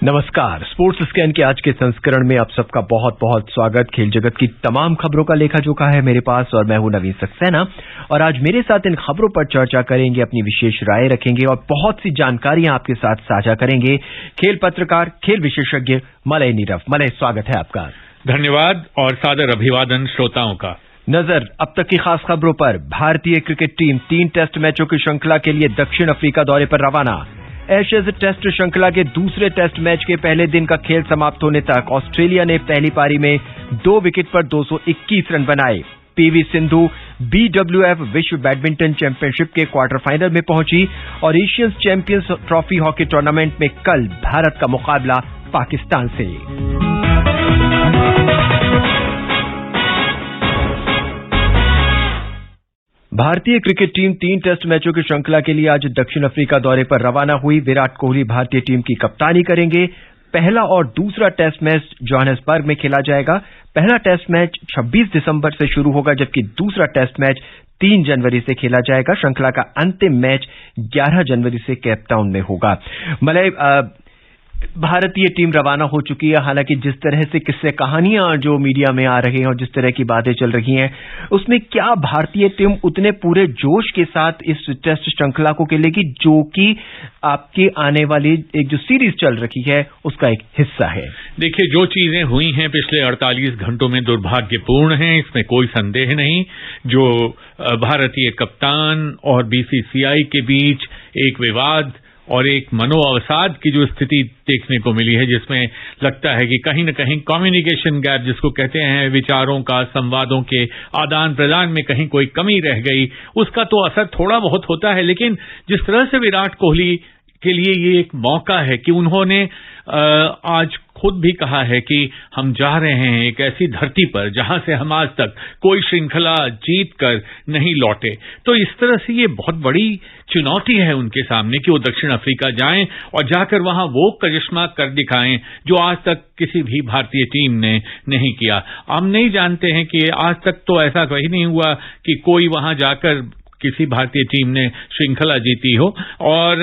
नमस्कार। Sports scan के आज के संस्करण में आप सबका बहुत बहुत स्वागत। खेल जगत की तमाम खबरों का लेखा जोखा है मेरे पास और मैं हूं नवीन सक्सेना। और आज मेरे साथ इन खबरों पर चर्चा करेंगे, अपनी विशेष राय रखेंगे और बहुत सी जानकारियां आपके साथ साझा करेंगे खेल पत्रकार, खेल विशेषज्ञ मलय नीरव। मलय, स्वागत है आपका। धन्यवाद और सादर अभिवादन श्रोताओं का। नजर अब तक की खास खबरों पर। भारतीय क्रिकेट टीम 3 टेस्ट मैचों की श्रृंखला के लिए दक्षिण अफ्रीका दौरे पर रवाना। एशेज टेस्ट श्रृंखला के दूसरे टेस्ट मैच के पहले दिन का खेल समाप्त होने तक ऑस्ट्रेलिया ने पहली पारी में 2 विकेट पर 221 रन बनाए। पीवी सिंधु BWF विश्व बैडमिंटन चैंपियनशिप के क्वार्टर फाइनल में पहुंची और Asian champions trophy hockey tournament में कल भारत का मुकाबला पाकिस्तान से। भारतीय क्रिकेट टीम 3 टेस्ट मैचों की श्रृंखला के लिए आज दक्षिण अफ्रीका दौरे पर रवाना हुई। विराट कोहली भारतीय टीम की कप्तानी करेंगे। पहला और दूसरा टेस्ट मैच जोहान्सबर्ग में खेला जाएगा। पहला टेस्ट मैच 26 दिसंबर से शुरू होगा, जबकि दूसरा टेस्ट मैच 3 जनवरी से खेला जाएगा। श्रृंखला का अंतिम मैच 11 जनवरी से केपटाउन में होगा। मलय, भारतीय टीम रवाना हो चुकी है। हालांकि जिस तरह से किस्से कहानियां जो मीडिया में आ रही हैं और जिस तरह की बातें चल रही हैं, उसमें क्या भारतीय टीम उतने पूरे जोश के साथ इस टेस्ट श्रृंखला को खेलेगी जो कि आपके आने वाली एक जो सीरीज चल रही है उसका एक हिस्सा है? देखिए, जो चीजें हुई हैं पिछले 48 घंटों में दुर्भाग्यपूर्ण हैं, इसमें कोई संदेह नहीं। जो भारतीय कप्तान और BCCI के बीच एक विवाद और एक मनोअवसाद की जो स्थिति देखने को मिली है, जिसमें लगता है कि कहीं न कहीं कम्युनिकेशन गैप जिसको कहते हैं, विचारों का, संवादों के आदान प्रदान में कहीं कोई कमी रह गई, उसका तो असर थोड़ा बहुत होता है। लेकिन जिस तरह से विराट कोहली के लिए ये एक मौका है कि उन्होंने आज खुद भी कहा है कि हम जा रहे हैं एक ऐसी धरती पर जहां से हम आज तक कोई श्रृंखला जीत कर नहीं लौटे, तो इस तरह से ये बहुत बड़ी चुनौती है उनके सामने कि वो दक्षिण अफ्रीका जाएं और जाकर वहां वो करिश्मा कर दिखाएं जो आज तक किसी भी भारतीय टीम ने नहीं किया। हम नहीं जानते हैं कि आज तक तो ऐसा कहीं नहीं हुआ कि कोई वहां जाकर किसी भारतीय टीम ने श्रृंखला जीती हो। और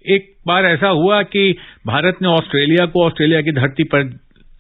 एक बार ऐसा हुआ कि भारत ने ऑस्ट्रेलिया को ऑस्ट्रेलिया की धरती पर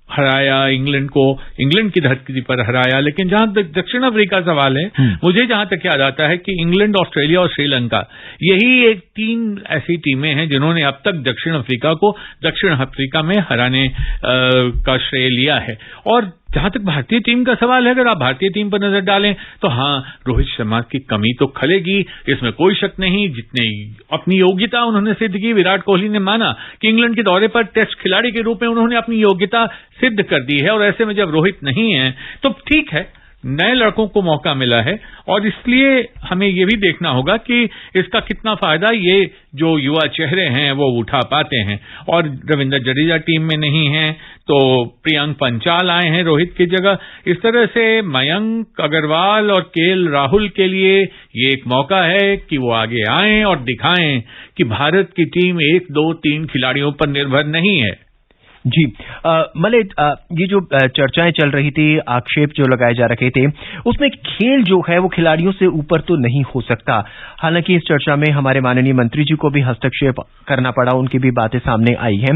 हराया, इंग्लैंड को इंग्लैंड की धरती पर हराया। लेकिन जहां तक दक्षिण अफ्रीका सवाल है, मुझे जहां तक याद आता है कि इंग्लैंड, ऑस्ट्रेलिया और श्रीलंका, यही एक 3 ऐसी टीमें हैं जिन्होंने अब तक दक्षिण अफ्रीका को दक्षिण अफ्रीका में हराने का श्रेय लिया है। और जहां तक भारतीय टीम का सवाल है, अगर आप भारतीय टीम पर नजर डालें तो हाँ, रोहित शर्मा की कमी तो खलेगी, इसमें कोई शक नहीं। जितने अपनी योग्यता उन्होंने सिद्ध की, विराट कोहली ने माना कि इंग्लैंड के दौरे पर टेस्ट खिलाड़ी के रूप में उन्होंने अपनी योग्यता सिद्ध कर दी है। और ऐसे में जब रोहित नहीं है तो ठीक है, नए लड़कों को मौका मिला है और इसलिए हमें यह भी देखना होगा कि इसका कितना फायदा ये जो युवा चेहरे हैं वो उठा पाते हैं। और रविंद्र जडेजा टीम में नहीं है तो प्रियंक पंचाल आए हैं रोहित की जगह। इस तरह से मयंक अग्रवाल और KL राहुल के लिए ये एक मौका है कि वो आगे आएं और दिखाएं कि भारत की टीम 1, 2, 3 खिलाड़ियों पर निर्भर नहीं है। जी मलय, ये जो चर्चाएं चल रही थी, आक्षेप जो लगाए जा रहे थे, उसमें खेल जो है वो खिलाड़ियों से ऊपर तो नहीं हो सकता। हालांकि इस चर्चा में हमारे माननीय मंत्री जी को भी हस्तक्षेप करना पड़ा, उनकी भी बातें सामने आई हैं।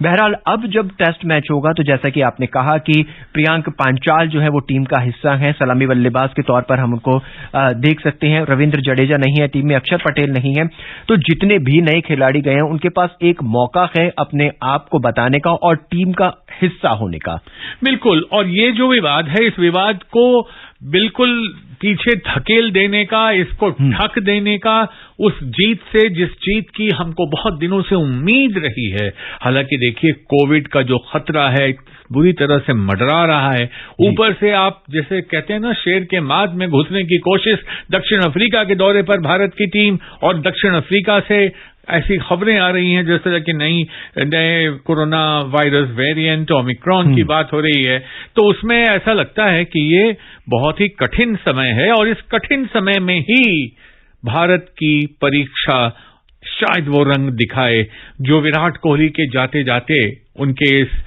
बहरहाल अब जब टेस्ट मैच होगा तो जैसा कि आपने कहा कि प्रियंक पांचाल जो है वो टीम का हिस्सा है, सलामी बल्लेबाज के तौर पर हम उनको देख सकते हैं। रविंद्र जडेजा नहीं है टीम में, अक्षर पटेल नहीं है। तो जितने भी नए खिलाड़ी गए हैं उनके पास एक मौका है अपने आप को बताने का और टीम का हिस्सा होने का। बिल्कुल। और ये जो विवाद है, इस विवाद को बिल्कुल पीछे धकेल देने का, इसको ढक देने का उस जीत से, जिस जीत की हमको बहुत दिनों से उम्मीद रही है। हालांकि देखिए, कोविड का जो खतरा है बुरी तरह से मंडरा रहा है, ऊपर से आप जैसे कहते हैं ना, शेर के माद में घुसने की कोशिश दक्षिण अफ्रीका के दौरे पर भारत की टीम। और दक्षिण अफ्रीका से ऐसी खबरें आ रही हैं जिस तरह के नए कोरोना वायरस वेरिएंट ओमिक्रॉन की बात हो रही है, तो उसमें ऐसा लगता है कि ये बहुत ही कठिन समय है। और इस कठिन समय में ही भारत की परीक्षा शायद वो रंग दिखाए जो विराट कोहली के जाते जाते उनके इस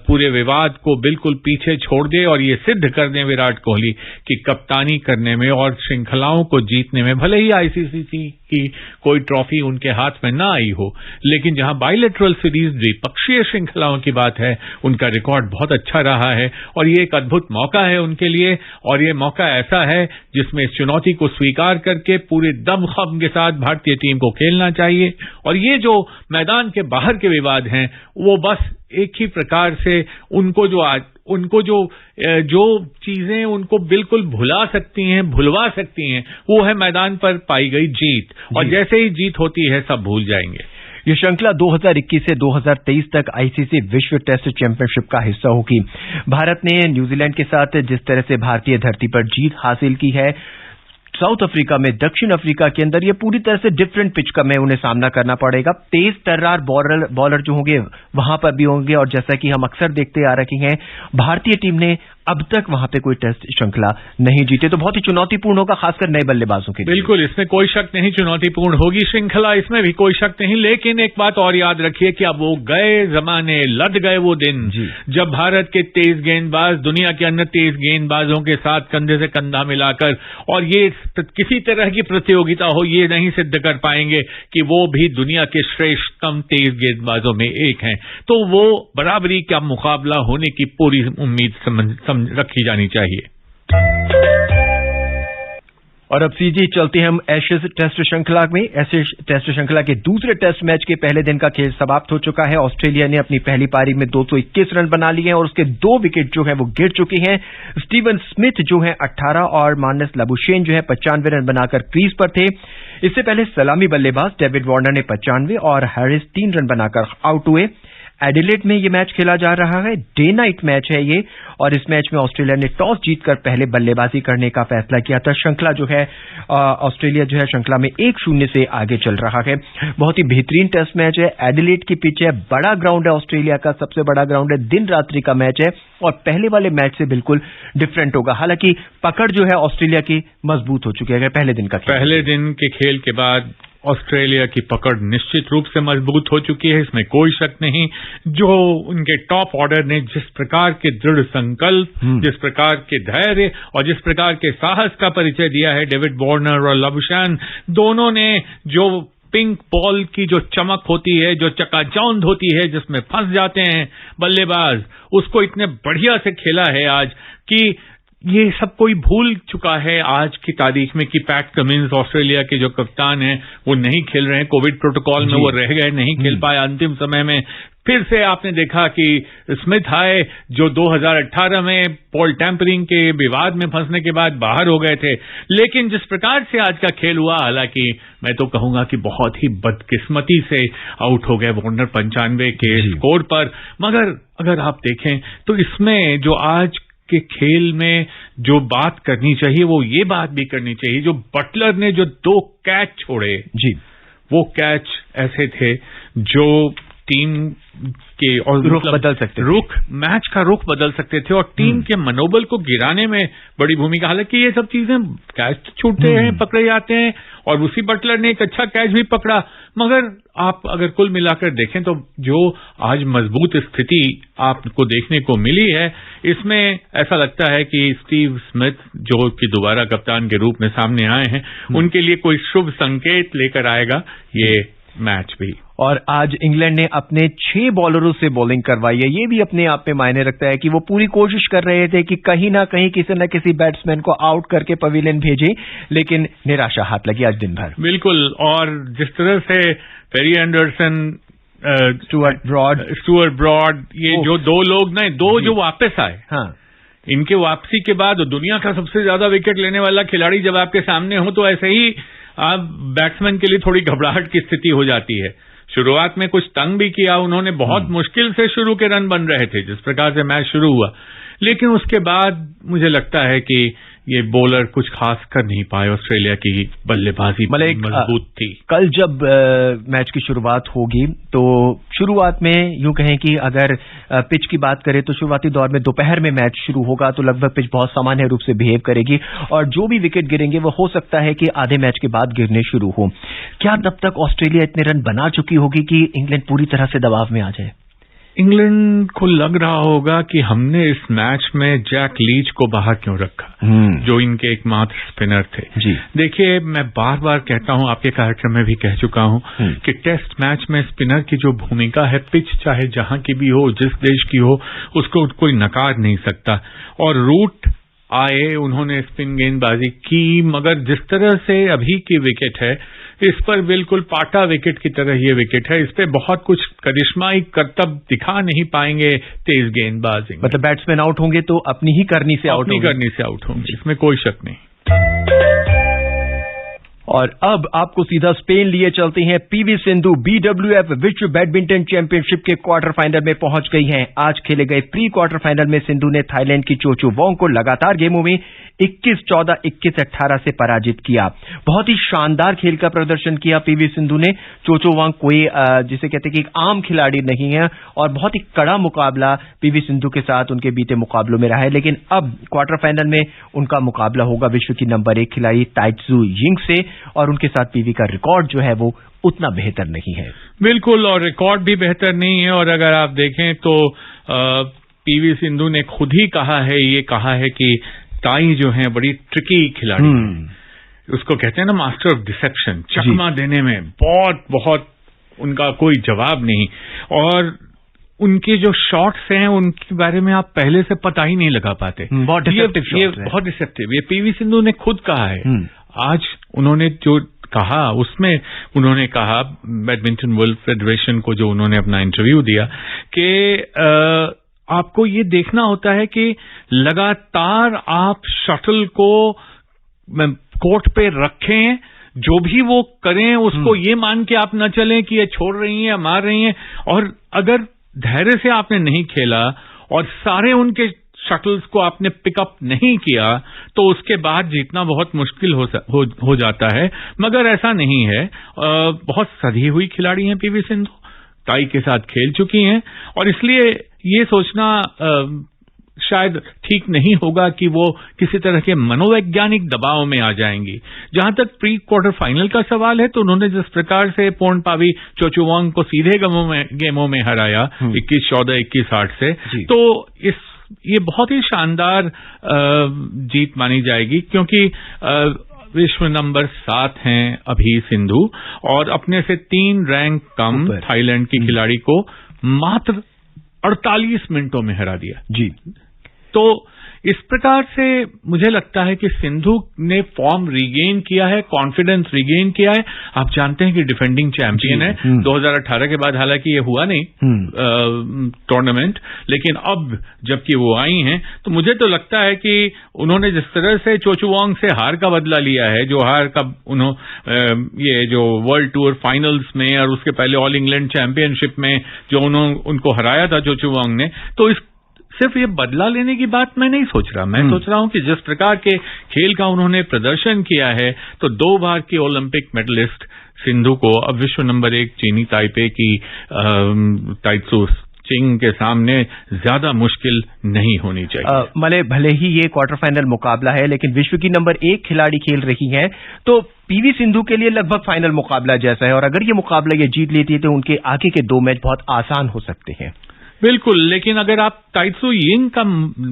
पूरे विवाद को बिल्कुल पीछे छोड़ दे और ये सिद्ध कर दें विराट कोहली कि कप्तानी करने में और श्रृंखलाओं को जीतने में, भले ही आईसीसी की कोई ट्रॉफी उनके हाथ में ना आई हो, लेकिन जहां बायलैटरल सीरीज द्विपक्षीय श्रृंखलाओं की बात है, उनका रिकॉर्ड बहुत अच्छा रहा है और ये एक अद्भुत मौका है उनके लिए। और ये मौका ऐसा है जिसमें इस चुनौती को स्वीकार करके पूरे दमखम के साथ भारतीय टीम को खेलना चाहिए। और ये जो मैदान के बाहर के विवाद हैं, वो बस एक ही प्रकार से उनको जो चीजें उनको बिल्कुल भुला सकती हैं, भुलवा सकती हैं, वो है मैदान पर पाई गई जीत। और जैसे ही जीत होती है सब भूल जाएंगे। ये श्रृंखला 2021 से 2023 तक आईसीसी विश्व टेस्ट चैंपियनशिप का हिस्सा होगी। भारत ने न्यूजीलैंड के साथ जिस तरह से भारतीय धरती पर जीत हासिल की है, साउथ अफ्रीका में, दक्षिण अफ्रीका के अंदर ये पूरी तरह से डिफरेंट पिच का में उन्हें सामना करना पड़ेगा। तेज तर्रार बॉलर जो होंगे वहां पर भी होंगे और जैसा कि हम अक्सर देखते आ रहे हैं, भारतीय टीम ने अब तक वहां पे कोई टेस्ट श्रृंखला नहीं जीते, तो बहुत ही चुनौतीपूर्ण होगा, खासकर नए बल्लेबाजों के लिए। बिल्कुल, इसमें कोई शक नहीं, चुनौतीपूर्ण होगी श्रृंखला, इसमें भी कोई शक नहीं। लेकिन एक बात और याद रखिए कि अब वो गए जमाने, लद गए वो दिन जब भारत के तेज गेंदबाज दुनिया के अन्य तेज गेंदबाजों के साथ कंधे से कंधा मिलाकर, और ये किसी तरह की प्रतियोगिता हो, ये नहीं सिद्ध कर पाएंगे कि वो भी दुनिया के श्रेष्ठतम तेज गेंदबाजों में एक हैं। तो वो बराबरी का मुकाबला होने की पूरी उम्मीद रखी जानी चाहिए। और अब सीजी चलते हैं हम एशेज टेस्ट श्रृंखला में। एशेज टेस्ट श्रृंखला के दूसरे टेस्ट मैच के पहले दिन का खेल समाप्त हो चुका है। ऑस्ट्रेलिया ने अपनी पहली पारी में 221 रन बना लिए हैं और उसके 2 विकेट जो है वो गिर चुकी हैं। स्टीवन स्मिथ जो है 18 और मार्नस लाबुशेन जो है 95 रन बनाकर क्रीज पर थे। इससे पहले सलामी बल्लेबाज डेविड वार्नर ने 95 और हैरिस 3 रन बनाकर आउट हुए। एडिलेड में ये मैच खेला जा रहा है, डे नाइट मैच है ये, और इस मैच में ऑस्ट्रेलिया ने टॉस जीतकर पहले बल्लेबाजी करने का फैसला किया था। श्रृंखला जो है ऑस्ट्रेलिया जो है श्रृंखला में 1-0 से आगे चल रहा है। बहुत ही बेहतरीन टेस्ट मैच है। एडिलेड की पिच है, बड़ा ग्राउंड है, ऑस्ट्रेलिया का सबसे बड़ा ग्राउंड है, दिन रात्रि का मैच है और पहले वाले मैच से बिल्कुल डिफरेंट होगा। हालांकि पकड़ जो है ऑस्ट्रेलिया की मजबूत हो चुकी है पहले दिन का खेल। पहले दिन के खेल के बाद ऑस्ट्रेलिया की पकड़ निश्चित रूप से मजबूत हो चुकी है, इसमें कोई शक नहीं। जो उनके टॉप ऑर्डर ने जिस प्रकार के दृढ़ संकल्प, जिस प्रकार के धैर्य और जिस प्रकार के साहस का परिचय दिया है, डेविड वार्नर और लाबुशैन दोनों ने जो पिंक बॉल की जो चमक होती है, जो चकाचौंध होती है, जिसमें फंस जाते हैं बल्लेबाज, उसको इतने बढ़िया से खेला है आज कि ये सब कोई भूल चुका है आज की तारीख में कि पैट कमिंस ऑस्ट्रेलिया के जो कप्तान हैं वो नहीं खेल रहे हैं। कोविड प्रोटोकॉल में वो रह गए, नहीं खेल पाए अंतिम समय में। फिर से आपने देखा कि स्मिथ आए जो 2018 में पॉल टैंपरिंग के विवाद में फंसने के बाद बाहर हो गए थे। लेकिन जिस प्रकार से आज का खेल हुआ, हालांकि मैं तो कहूंगा कि बहुत ही बदकिस्मती से आउट हो गए वार्नर 95 के स्कोर पर, मगर अगर आप देखें तो इसमें जो आज के खेल में जो बात करनी चाहिए वो ये बात भी करनी चाहिए, जो बटलर ने जो 2 कैच छोड़े जी, वो कैच ऐसे थे जो टीम के और रुख बदल सकते थे, मैच का रुख बदल सकते थे और टीम के मनोबल को गिराने में बड़ी भूमिका। हालांकि ये सब चीजें, कैच छूटते हैं, पकड़े जाते हैं और उसी बटलर ने एक अच्छा कैच भी पकड़ा, मगर आप अगर कुल मिलाकर देखें तो जो आज मजबूत स्थिति आपको देखने को मिली है, इसमें ऐसा लगता है कि स्टीव स्मिथ जो कि दोबारा कप्तान के रूप में सामने आए हैं, उनके लिए कोई शुभ संकेत लेकर आएगा ये मैच भी। और आज इंग्लैंड ने अपने 6 बॉलरों से बॉलिंग करवाई है। ये भी अपने आप में मायने रखता है कि वो पूरी कोशिश कर रहे थे कि कहीं ना कहीं किसी न किसी बैट्समैन को आउट करके पवेलियन भेजे, लेकिन निराशा हाथ लगी आज दिन भर। बिल्कुल, और जिस तरह से पेरी एंडरसन, स्टुअर्ट ब्रॉड, ये जो 2 लोग नहीं, 2 जो वापस आए, हाँ, इनके वापसी के बाद दुनिया का सबसे ज्यादा विकेट लेने वाला खिलाड़ी जब आपके सामने हो तो ऐसे ही आप बैट्समैन के लिए थोड़ी घबराहट की स्थिति हो जाती है। शुरुआत में कुछ तंग भी किया उन्होंने, बहुत मुश्किल से शुरू के रन बन रहे थे जिस प्रकार से मैच शुरू हुआ, लेकिन उसके बाद मुझे लगता है कि ये बॉलर कुछ खास कर नहीं पाए। ऑस्ट्रेलिया की बल्लेबाजी मजबूत थी। कल जब मैच की शुरुआत होगी तो शुरुआत में यूं कहें कि अगर पिच की बात करें तो शुरुआती दौर में दोपहर में मैच शुरू होगा तो लगभग पिच बहुत सामान्य रूप से बिहेव करेगी और जो भी विकेट गिरेंगे वो हो सकता है कि आधे मैच के बाद गिरने शुरू हो। क्या तब तक ऑस्ट्रेलिया इतने रन बना चुकी होगी कि इंग्लैंड पूरी तरह से दबाव में आ जाए? इंग्लैंड को लग रहा होगा कि हमने इस मैच में जैक लीच को बाहर क्यों रखा, जो इनके एकमात्र स्पिनर थे। जी। देखिए, मैं बार बार कहता हूं, आपके कार्यक्रम में भी कह चुका हूं कि टेस्ट मैच में स्पिनर की जो भूमिका है, पिच चाहे जहां की भी हो, जिस देश की हो, उसको कोई नकार नहीं सकता। और रूट आए, उन्होंने स्पिन गेंदबाजी की, मगर जिस तरह से अभी की विकेट है, इस पर बिल्कुल पाटा विकेट की तरह ये विकेट है। इस पे बहुत कुछ करिश्माई करतब दिखा नहीं पाएंगे तेज गेंदबाजी। मतलब बैट्समैन आउट होंगे तो अपनी ही करनी से आउट होंगे, इसमें कोई शक नहीं। और अब आपको सीधा स्पेन लिए चलते हैं। पीवी सिंधु BWF विश्व बैडमिंटन चैंपियनशिप के क्वार्टर फाइनल में पहुंच गई हैं। आज खेले गए प्री क्वार्टर फाइनल में सिंधु ने थाईलैंड की चो चो वांग को लगातार गेमों में 21-14, 21-18 से पराजित किया। बहुत ही शानदार खेल का प्रदर्शन किया पीवी सिंधु ने। चो चो वांग कोई जिसे कहते हैं कि एक आम खिलाड़ी नहीं है और बहुत ही कड़ा मुकाबला पीवी सिंधु के साथ उनके बीते मुकाबलों में रहा है। लेकिन अब क्वार्टर फाइनल में उनका मुकाबला होगा विश्व की नंबर 1 खिलाड़ी ताइत्सु यिंग से, और उनके साथ पीवी का रिकॉर्ड जो है वो उतना बेहतर नहीं है। बिल्कुल, और रिकॉर्ड भी बेहतर नहीं है। और अगर आप देखें तो पीवी सिंधु ने खुद ही कहा है कि ताई जो है बड़ी ट्रिकी खिलाड़ी है। उसको कहते हैं ना मास्टर ऑफ डिसेप्शन, चकमा देने में बहुत उनका कोई जवाब नहीं। और उनके जो शॉट्स हैं उनके बारे में आप पहले से पता ही नहीं लगा पाते। बहुत डिसेप्टिव। ये पीवी सिंधु ने खुद कहा है। आज उन्होंने जो कहा उसमें उन्होंने कहा, बैडमिंटन वर्ल्ड फेडरेशन को जो उन्होंने अपना इंटरव्यू दिया, कि आपको ये देखना होता है कि लगातार आप शटल को कोर्ट पे रखें, जो भी वो करें उसको ये मान के आप न चलें कि ये छोड़ रही हैं या मार रही हैं। और अगर धैर्य से आपने नहीं खेला और सारे उनके शटल्स को आपने पिकअप नहीं किया तो उसके बाद जीतना बहुत मुश्किल हो जाता है। मगर ऐसा नहीं है, बहुत सधी हुई खिलाड़ी हैं पीवी सिंधु, ताई के साथ खेल चुकी हैं, और इसलिए ये सोचना शायद ठीक नहीं होगा कि वो किसी तरह के मनोवैज्ञानिक दबाव में आ जाएंगी। जहां तक प्री क्वार्टर फाइनल का सवाल है, तो उन्होंने जिस प्रकार से पोर्नपावी चोचुवांग को सीधे गेमों में हराया 21-14, 21-8 से, तो ये बहुत ही शानदार जीत मानी जाएगी, क्योंकि विश्व नंबर 7 हैं अभी सिंधु, और अपने से 3 रैंक कम थाईलैंड की खिलाड़ी को मात्र 48 मिनटों में हरा दिया। जी। तो इस प्रकार से मुझे लगता है कि सिंधु ने फॉर्म रीगेन किया है, कॉन्फिडेंस रीगेन किया है। आप जानते हैं कि डिफेंडिंग चैंपियन है। 2018 के बाद हालांकि ये हुआ नहीं टूर्नामेंट, लेकिन अब जबकि वो आई हैं, तो मुझे तो लगता है कि उन्होंने जिस तरह से चोचुवांग से हार का बदला लिया है, जो हार का ये जो वर्ल्ड टूर फाइनल्स में और उसके पहले ऑल इंग्लैंड चैंपियनशिप में जो उनको हराया था चोचुवांग ने, तो सिर्फ ये बदला लेने की बात मैं नहीं सोच रहा। मैं सोच रहा हूं कि जिस प्रकार के खेल का उन्होंने प्रदर्शन किया है, तो 2 बार की ओलंपिक मेडलिस्ट सिंधु को अब विश्व नंबर 1 चीनी ताइपे की ताइत्सु चिंग के सामने ज्यादा मुश्किल नहीं होनी चाहिए। भले ही ये क्वार्टर फाइनल मुकाबला है, लेकिन विश्व की नंबर 1 खिलाड़ी खेल रही हैं, तो पीवी सिंधु के लिए लगभग फाइनल मुकाबला जैसा है, और अगर ये मुकाबला ये जीत लेती है तो उनके आगे के 2 मैच बहुत आसान हो सकते हैं। बिल्कुल, लेकिन अगर आप ताइत्सु यिंग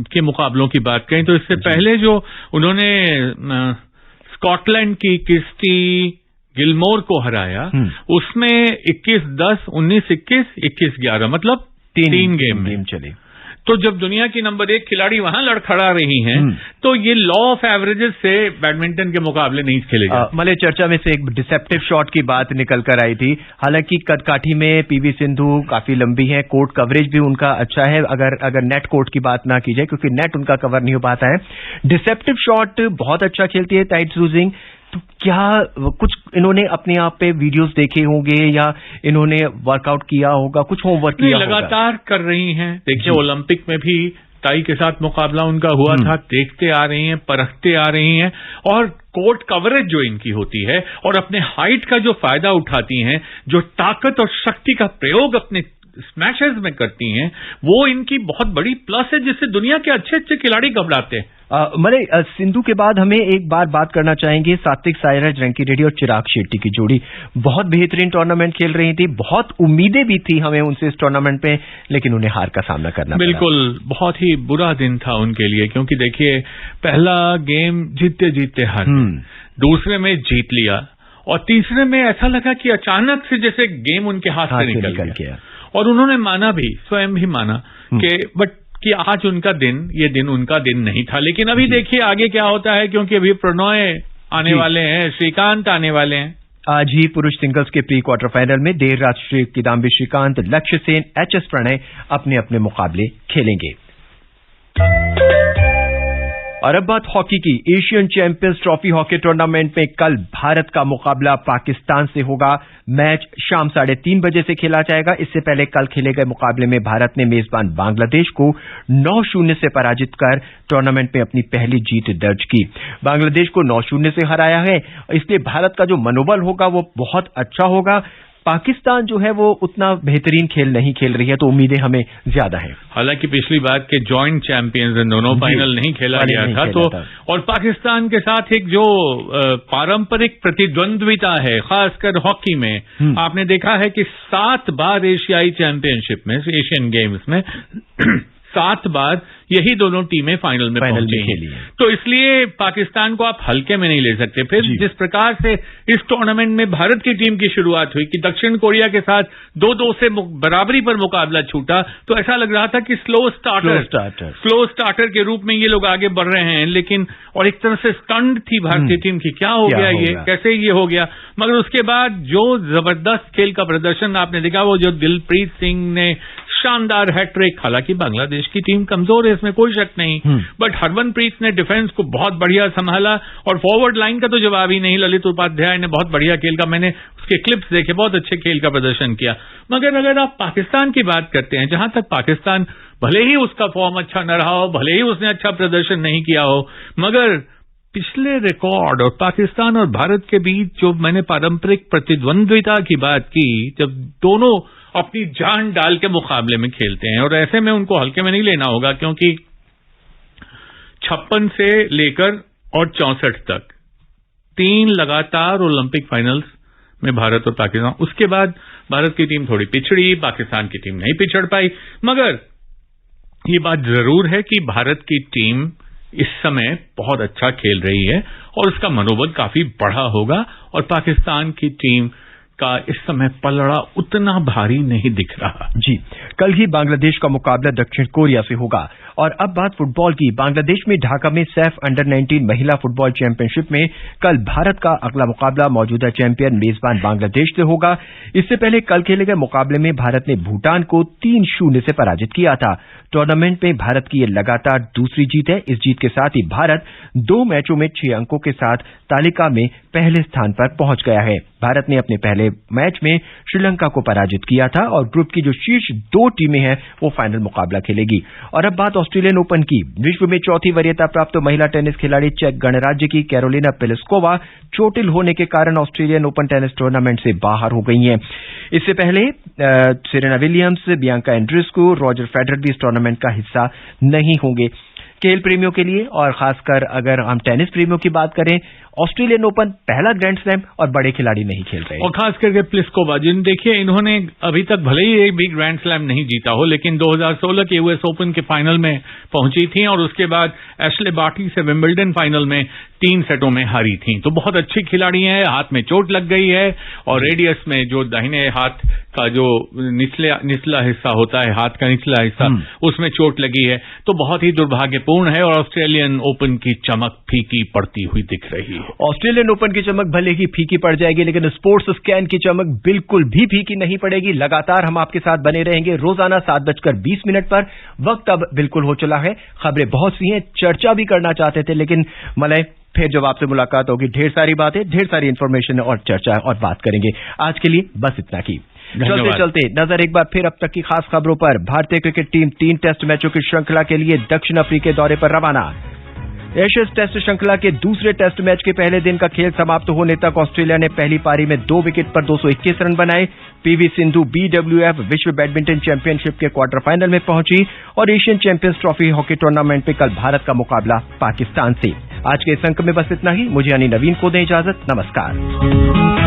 के मुकाबलों की बात करें, तो इससे पहले जो उन्होंने स्कॉटलैंड की किस्टी गिलमोर को हराया, उसमें 21-10, 19-21, 21-11, मतलब 3 गेम चले। तो जब दुनिया की नंबर 1 खिलाड़ी वहां लड़खड़ा रही हैं, तो ये लॉ ऑफ एवरेजेस से बैडमिंटन के मुकाबले नहीं खेले जाते। मले चर्चा में से एक डिसेप्टिव शॉट की बात निकल कर आई थी। हालांकि कदकाठी में पीवी सिंधु काफी लंबी है, कोर्ट कवरेज भी उनका अच्छा है, अगर नेट कोर्ट की बात ना की जाए, क्योंकि नेट उनका कवर नहीं हो पाता है। डिसेप्टिव शॉट बहुत अच्छा खेलती है ताइत्सु यिंग। तो क्या कुछ इन्होंने अपने आप पे वीडियोस देखे होंगे या इन्होंने वर्कआउट किया होगा, कुछ होमवर्क किया होगा? लगातार कर रही हैं। देखिए, ओलंपिक में भी ताई के साथ मुकाबला उनका हुआ था, देखते आ रही हैं, परखते आ रही हैं, और कोर्ट कवरेज जो इनकी होती है और अपने हाइट का जो फायदा उठाती हैं, जो ताकत और शक्ति का प्रयोग अपने स्मैशेस में करती हैं, वो इनकी बहुत बड़ी प्लस है, जिससे दुनिया के अच्छे अच्छे खिलाड़ी घबराते हैं। मलय, सिंधु के बाद हमें एक बार बात करना चाहेंगे सात्विक साईराज रैंकीरेड्डी और चिराग शेट्टी की जोड़ी। बहुत बेहतरीन टूर्नामेंट खेल रही थी, बहुत उम्मीदें भी थी हमें उनसे इस टूर्नामेंट पे, लेकिन उन्हें हार का सामना करना पड़ा। बिल्कुल, बहुत ही बुरा दिन था उनके लिए, क्योंकि देखिए पहला गेम जीतते जीतते हार, दूसरे में जीत लिया, और तीसरे में ऐसा लगा कि अचानक से जैसे गेम उनके हाथ से निकल गया। और उन्होंने माना भी, स्वयं भी माना कि आज उनका दिन, ये दिन उनका दिन नहीं था। लेकिन अभी देखिए आगे क्या होता है, क्योंकि अभी प्रणॉय आने वाले हैं, श्रीकांत आने वाले हैं। आज ही पुरुष सिंगल्स के प्री क्वार्टर फाइनल में देर रात श्री किदाम्बी श्रीकांत, लक्ष्य सेन, एच.एस. प्रणय अपने अपने मुकाबले खेलेंगे। और अब बात हॉकी की। Asian champions trophy hockey tournament में कल भारत का मुकाबला पाकिस्तान से होगा। मैच शाम 3:30 बजे से खेला जाएगा। इससे पहले कल खेले गए मुकाबले में भारत ने मेजबान बांग्लादेश को 9-0 से पराजित कर टूर्नामेंट में अपनी पहली जीत दर्ज की। बांग्लादेश को 9-0 से हराया है, इसलिए भारत का जो मनोबल होगा वो बहुत अच्छा होगा। पाकिस्तान जो है वो उतना बेहतरीन खेल नहीं खेल रही है, तो उम्मीदें हमें ज्यादा हैं। हालांकि पिछली बार के जॉइंट चैंपियंस दोनों फाइनल नहीं खेला गया था, तो और पाकिस्तान के साथ एक जो पारंपरिक प्रतिद्वंद्विता है, खासकर हॉकी में, आपने देखा है कि 7 बार एशियाई चैंपियनशिप में, एशियन गेम्स में 7 बार यही दोनों टीमें फाइनल में पहुंची हैं। तो इसलिए पाकिस्तान को आप हल्के में नहीं ले सकते। फिर जिस प्रकार से इस टूर्नामेंट में भारत की टीम की शुरुआत हुई कि दक्षिण कोरिया के साथ 2-2 से बराबरी पर मुकाबला छूटा, तो ऐसा लग रहा था कि स्लो स्टार्टर के रूप में ये लोग आगे बढ़ रहे हैं। लेकिन और एक तरह से स्टंड थी भारतीय टीम की, क्या हो गया ये, कैसे ये हो गया। मगर उसके बाद जो जबरदस्त खेल का प्रदर्शन आपने देखा, वो जो दिलप्रीत सिंह ने शानदार हैट्रिक, हालांकि बांग्लादेश की टीम कमजोर है, इसमें कोई शक नहीं, बट हरमनप्रीत ने डिफेंस को बहुत बढ़िया संभाला, और फॉरवर्ड लाइन का तो जवाब ही नहीं। ललित उपाध्याय ने बहुत बढ़िया खेल का, मैंने उसके क्लिप्स देखे, बहुत अच्छे खेल का प्रदर्शन किया। मगर अगर आप पाकिस्तान की बात करते हैं, जहां तक पाकिस्तान भले ही उसका फॉर्म अच्छा न रहा हो, भले ही उसने अच्छा प्रदर्शन नहीं किया हो, मगर पिछले रिकॉर्ड और पाकिस्तान और भारत के बीच जो मैंने पारंपरिक प्रतिद्वंद्विता की बात की, जब दोनों अपनी जान डाल के मुकाबले में खेलते हैं, और ऐसे में उनको हल्के में नहीं लेना होगा, क्योंकि 56 से लेकर और 64 तक 3 लगातार ओलंपिक फाइनल्स में भारत और पाकिस्तान, उसके बाद भारत की टीम थोड़ी पिछड़ी, पाकिस्तान की टीम नहीं पिछड़ पाई। मगर ये बात जरूर है कि भारत की टीम इस समय बहुत अच्छा खेल रही है, और उसका मनोबल काफी बढ़ा होगा, और पाकिस्तान की टीम का इस समय पलड़ा उतना भारी नहीं दिख रहा। जी, कल ही बांग्लादेश का मुकाबला दक्षिण कोरिया से होगा। और अब बात फुटबॉल की। बांग्लादेश में ढाका में सैफ अंडर-19 महिला फुटबॉल चैंपियनशिप में कल भारत का अगला मुकाबला मौजूदा चैंपियन मेजबान बांग्लादेश से होगा। इससे पहले कल खेले गए मुकाबले में भारत ने भूटान को 3-0 से पराजित किया था। टूर्नामेंट में भारत की यह लगातार दूसरी जीत है। इस जीत के साथ ही भारत 2 मैचों में 6 अंकों के साथ तालिका में पहले स्थान पर पहुंच गया है। भारत ने अपने पहले मैच में श्रीलंका को पराजित किया था, और ग्रुप की जो शीर्ष 2 टीमें हैं वो फाइनल मुकाबला खेलेगी। और अब बात ऑस्ट्रेलियन ओपन की। विश्व में चौथी वरीयता प्राप्त महिला टेनिस खिलाड़ी चेक गणराज्य की कैरोलिना प्लिस्कोवा चोटिल होने के कारण ऑस्ट्रेलियन ओपन टेनिस टूर्नामेंट से बाहर हो गई हैं। इससे पहले Serena Williams, Bianca Andreescu, Roger Federer भी इस टूर्नामेंट का हिस्सा नहीं होंगे। खेल प्रेमियों के लिए, और खासकर अगर हम टेनिस प्रेमियों की बात करें, ऑस्ट्रेलियन ओपन पहला ग्रैंड स्लैम, और बड़े खिलाड़ी नहीं खेल रहे। और खास करके प्लिस्कोवा, जिन देखिए इन्होंने अभी तक भले ही एक भी ग्रैंड स्लैम नहीं जीता हो, लेकिन 2016 के यूएस ओपन के फाइनल में पहुंची थी, और उसके बाद एशले बार्टी से विंबलडन फाइनल में 3 सेटों में हारी थी। तो बहुत अच्छी खिलाड़ी है। हाथ में चोट लग गई है, और रेडियस में जो दाहिने हाथ का जो निचला हिस्सा होता है, हाथ का निचला हिस्सा, उसमें चोट लगी है। तो बहुत ही दुर्भाग्यपूर्ण है, और ऑस्ट्रेलियन ओपन की चमक फीकी पड़ती हुई दिख रही है। ऑस्ट्रेलियन ओपन की चमक भले ही फीकी पड़ जाएगी, लेकिन स्पोर्ट्स स्कैन की चमक बिल्कुल भी फीकी नहीं पड़ेगी। लगातार हम आपके साथ बने रहेंगे रोजाना 7:20 पर। वक्त अब बिल्कुल हो चला है। खबरें बहुत सी हैं, चर्चा भी करना चाहते थे, लेकिन मलय फिर जब आपसे मुलाकात होगी, ढेर सारी बातें, ढेर सारी इंफॉर्मेशन और चर्चा और बात करेंगे। आज के लिए बस इतना की। चलते चलते नजर एक बार फिर अब तक की खास खबरों पर। भारतीय क्रिकेट टीम 3 टेस्ट मैचों की श्रृंखला के लिए दक्षिण अफ्रीका दौरे पर रवाना। एशेज टेस्ट श्रृंखला के दूसरे टेस्ट मैच के पहले दिन का खेल समाप्त होने तक ऑस्ट्रेलिया ने पहली पारी में 2 विकेट पर 221 रन बनाए। पीवी सिंधु BWF विश्व बैडमिंटन चैंपियनशिप के क्वार्टर फाइनल में पहुंची और Asian champions trophy hockey tournament में कल भारत का मुकाबला पाकिस्तान से। आज के इस अंक में बस इतना ही। मुझे यानी नवीन को दें इजाजत। नमस्कार।